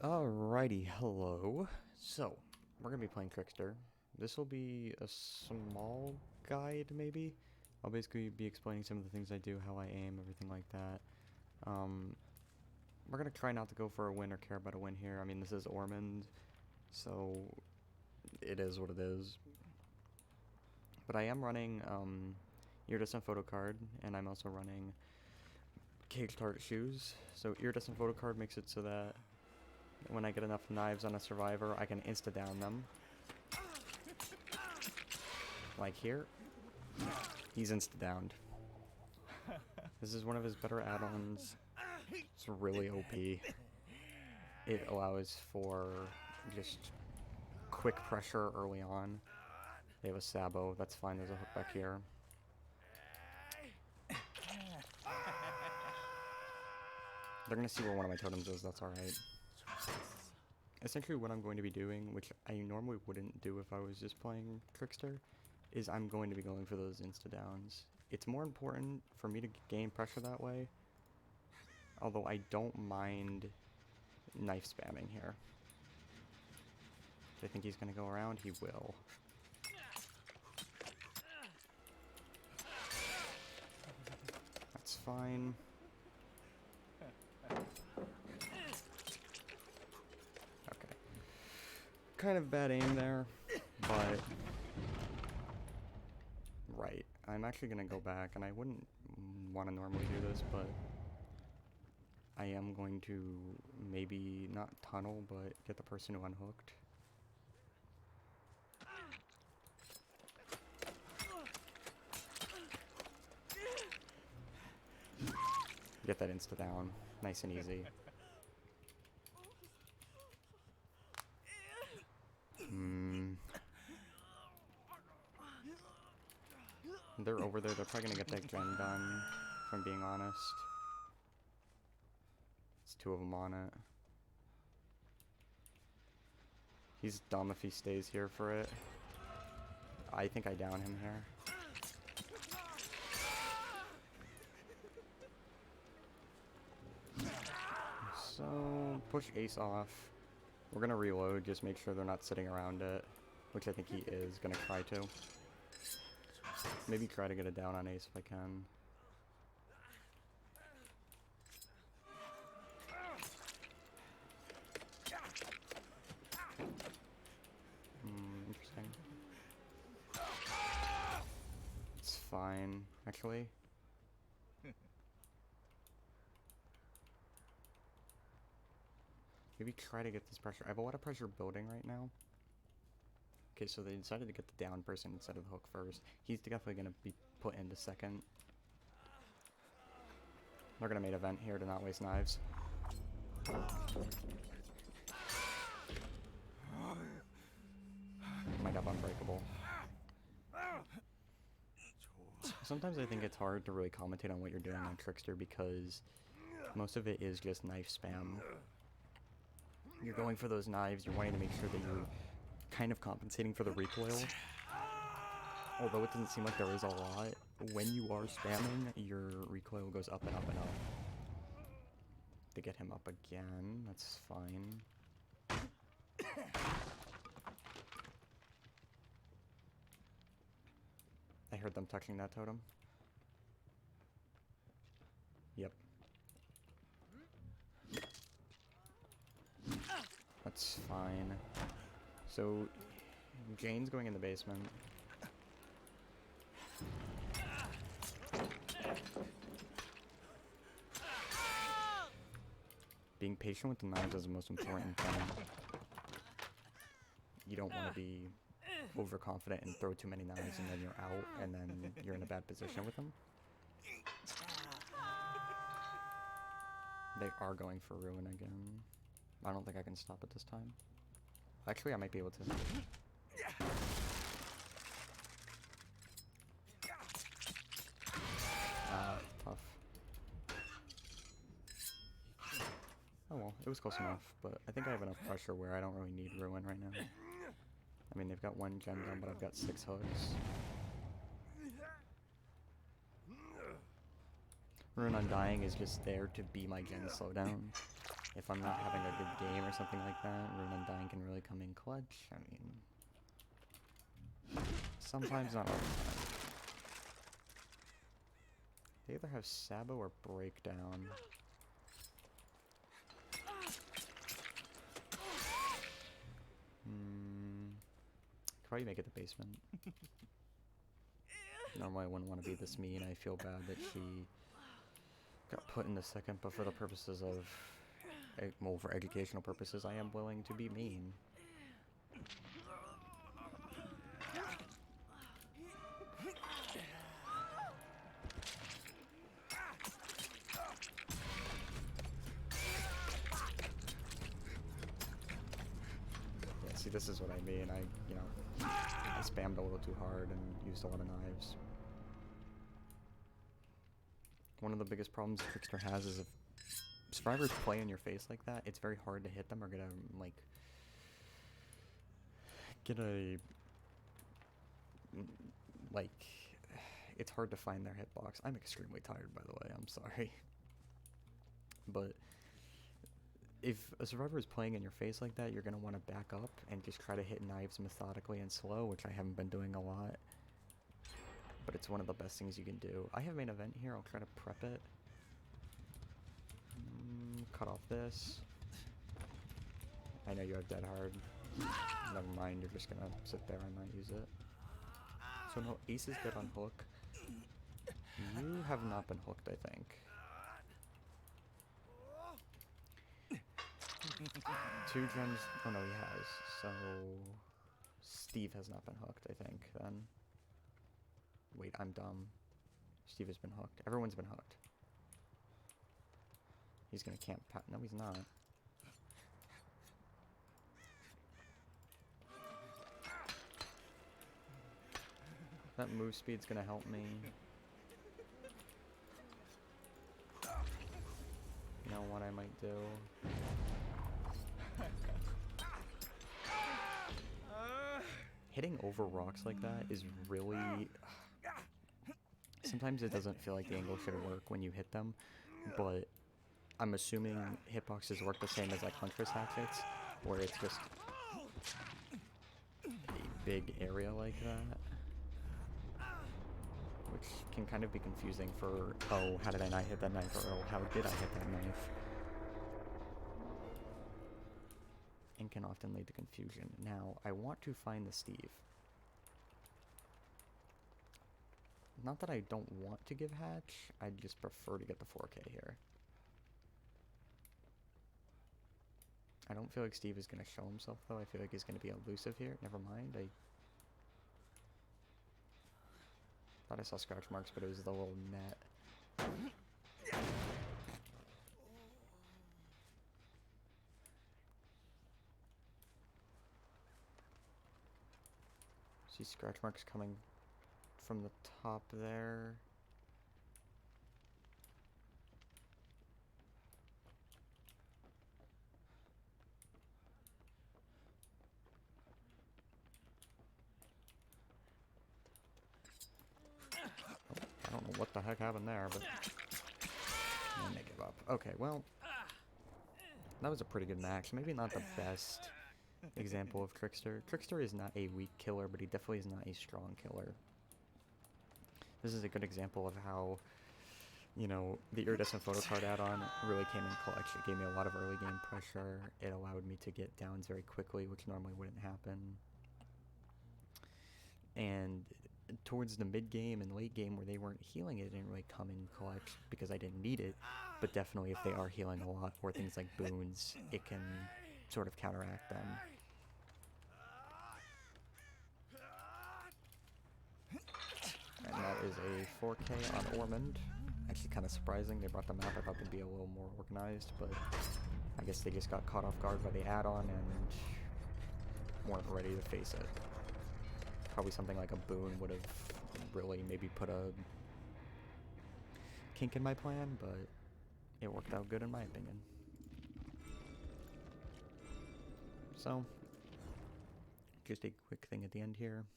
Alrighty, hello. So, we're gonna be playing Trickster. This will be a small guide, maybe. I'll basically be explaining some of the things I do, how I aim, everything like that. Um, we're gonna try not to go for a win or care about a win here. I mean, this is Ormond, so it is what it is. But I am running iridescent photo card, and I'm also running cage target shoes. So iridescent photo card makes it so that when I get enough knives on a survivor, I can insta-down them. Like here. He's insta-downed. This is one of his better add-ons. It's really OP. It allows for just quick pressure early on. They have a Sabo, that's fine, there's a hook back here. They're gonna see where one of my totems is, that's alright. Essentially what I'm going to be doing, which I normally wouldn't do if I was just playing Trickster, is I'm going to be going for those insta-downs. It's more important for me to gain pressure that way, although I don't mind knife spamming here. Do I think he's going to go around? He will. That's fine. Okay. Kind of bad aim there, but... Right. I'm actually going to go back, and I wouldn't want to normally do this, but I am going to maybe not tunnel, but get the person who unhooked. Get that insta down. Nice and easy. They're over there. They're probably gonna get that gen done, if I'm being honest. It's two of them on it. He's dumb if he stays here for it. I think I down him here. So, push Ace off. We're gonna reload, just make sure they're not sitting around it, which I think he is gonna try to. Maybe try to get it down on Ace if I can. Interesting. It's fine, actually. Maybe try to get this pressure. I have a lot of pressure building right now. Okay, so they decided to get the down person instead of the hook first. He's definitely going to be put into second. They're going to make a vent here to not waste knives. Might have unbreakable. Sometimes I think it's hard to really commentate on what you're doing on Trickster because most of it is just knife spam. You're going for those knives, you're wanting to make sure that you're kind of compensating for the recoil. Although it doesn't seem like there is a lot, when you are spamming, your recoil goes up and up and up. To get him up again, that's fine. I heard them touching that totem. Yep. That's fine. So, Jane's going in the basement. Being patient with the knives is the most important thing. You don't want to be overconfident and throw too many knives and then you're out and then you're in a bad position with them. They are going for ruin again. I don't think I can stop it this time. Actually, I might be able to. Tough. Oh well, it was close enough, but I think I have enough pressure where I don't really need ruin right now. I mean, they've got one gem done, but I've got 6 hooks. Rune Undying is just there to be my gen slowdown. If I'm not having a good game or something like that. Rune Undying can really come in clutch. I mean, sometimes, not all the time. They either have Sabo or Breakdown. Could probably make it the basement. Normally I wouldn't want to be this mean. I feel bad that she got put in the second, but for the purposes of, well, for educational purposes, I am willing to be mean. Yeah, see, this is what I mean. I spammed a little too hard and used a lot of knives. One of the biggest problems Trickster has is if survivors play in your face like that, it's very hard to hit them or get it's hard to find their hitbox. I'm extremely tired, by the way, I'm sorry. But if a survivor is playing in your face like that, you're going to want to back up and just try to hit knives methodically and slow, which I haven't been doing a lot. But it's one of the best things you can do. I have main event here, I'll try to prep it. Cut off this. I know you have dead hard. Never mind, you're just gonna sit there and not use it. So no, Ace is dead on hook. You have not been hooked, I think. 2 gems. Oh no, he has. So Steve has not been hooked, I think, then. Wait, I'm dumb. Steve has been hooked. Everyone's been hooked. He's gonna camp pat. No, he's not. That move speed's gonna help me. You know what I might do? Hitting over rocks like that is really... Sometimes it doesn't feel like the angle should work when you hit them, but I'm assuming hitboxes work the same as like Huntress hatchets, where it's just a big area like that, which can kind of be confusing for, oh, how did I not hit that knife, or oh, how did I hit that knife? And can often lead to confusion. Now, I want to find the Steve. Not that I don't want to give hatch, I just prefer to get the 4K here. I don't feel like Steve is going to show himself, though. I feel like he's going to be elusive here. Never mind. I thought I saw scratch marks, but it was the little net. See scratch marks coming from the top there. I don't know what the heck happened there, but I'm gonna give up. Okay, well, that was a pretty good match. Maybe not the best example of Trickster. Trickster is not a weak killer, but he definitely is not a strong killer. This is a good example of how, you know, the iridescent photo card add-on really came in clutch. It gave me a lot of early game pressure. It allowed me to get downs very quickly, which normally wouldn't happen. And towards the mid game and late game where they weren't healing, it didn't really come in clutch because I didn't need it. But definitely if they are healing a lot, or things like boons, it can sort of counteract them. And that is a 4K on Ormond. Actually kind of surprising. They brought the map. I thought they'd be a little more organized, but I guess they just got caught off guard by the add-on and weren't ready to face it. Probably something like a boon would have really maybe put a kink in my plan, but it worked out good in my opinion. So, just a quick thing at the end here.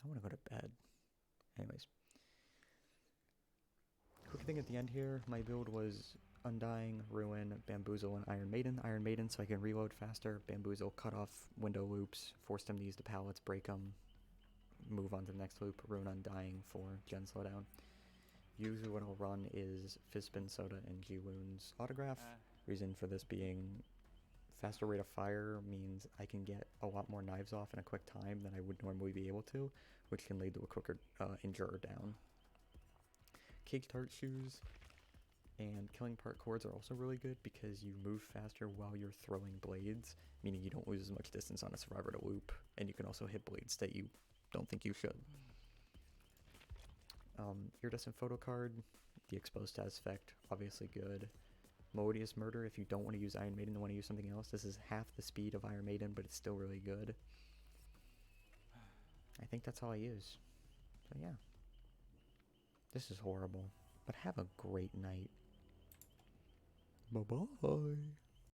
I want to go to bed. Anyways. Quick thing at the end here. My build was Undying, Ruin, Bamboozle, and Iron Maiden. Iron Maiden so I can reload faster. Bamboozle, cut off window loops, force them to use the pallets, break them, move on to the next loop. Ruin Undying for gen slowdown. Usually what I'll run is Fizzspin Soda and G-Wounds Autograph. Reason for this being faster rate of fire means I can get a lot more knives off in a quick time than I would normally be able to, which can lead to a quicker injurer down. Cage Tart Shoes and Killing Part Cords are also really good because you move faster while you're throwing blades, meaning you don't lose as much distance on a survivor to loop, and you can also hit blades that you don't think you should. Iridescent Photo Card, the Exposed Status Effect, obviously good. Melodious Murder, if you don't want to use Iron Maiden and want to use something else, this is half the speed of Iron Maiden, but it's still really good. I think that's all I use. So yeah. This is horrible, but have a great night. Bye-bye.